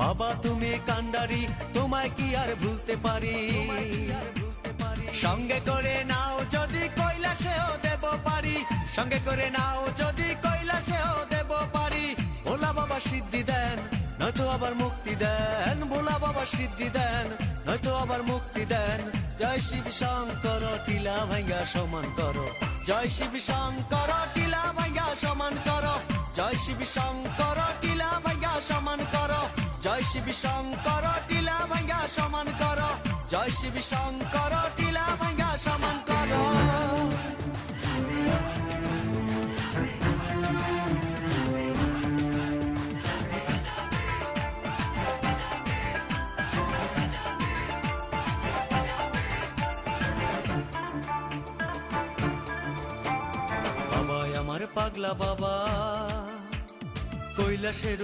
বাবা তুমি কান্ডারি, তোমায় কি আর ভুলতে পারি। সঙ্গে করে নাও যদি কৈলাসেও দেব পারি, সঙ্গে করে নাও যদি কৈলাসেও দেব পারি। ভোলা বাবা সিদ্ধি দেন নয়তো আবার মুক্তি দেন, ভোলা বাবা সিদ্ধি দেন নয়তো আবার মুক্তি দেন। জয় শিব শঙ্কর টিলা ভাঙ্গা সমান করো, জয় শিব শঙ্কর টিলা ভাঙ্গা সমান করো, জয় শিব শঙ্কর টিলা ভাঙ্গা সমান করো, জয় শিব শঙ্কর টিলা ভাঙ্গা সমান করো, জয় শিব শঙ্কর টিলা ভাঙ্গা সমান করো। বাবা আমার পাগলা বাবা কৈলাসের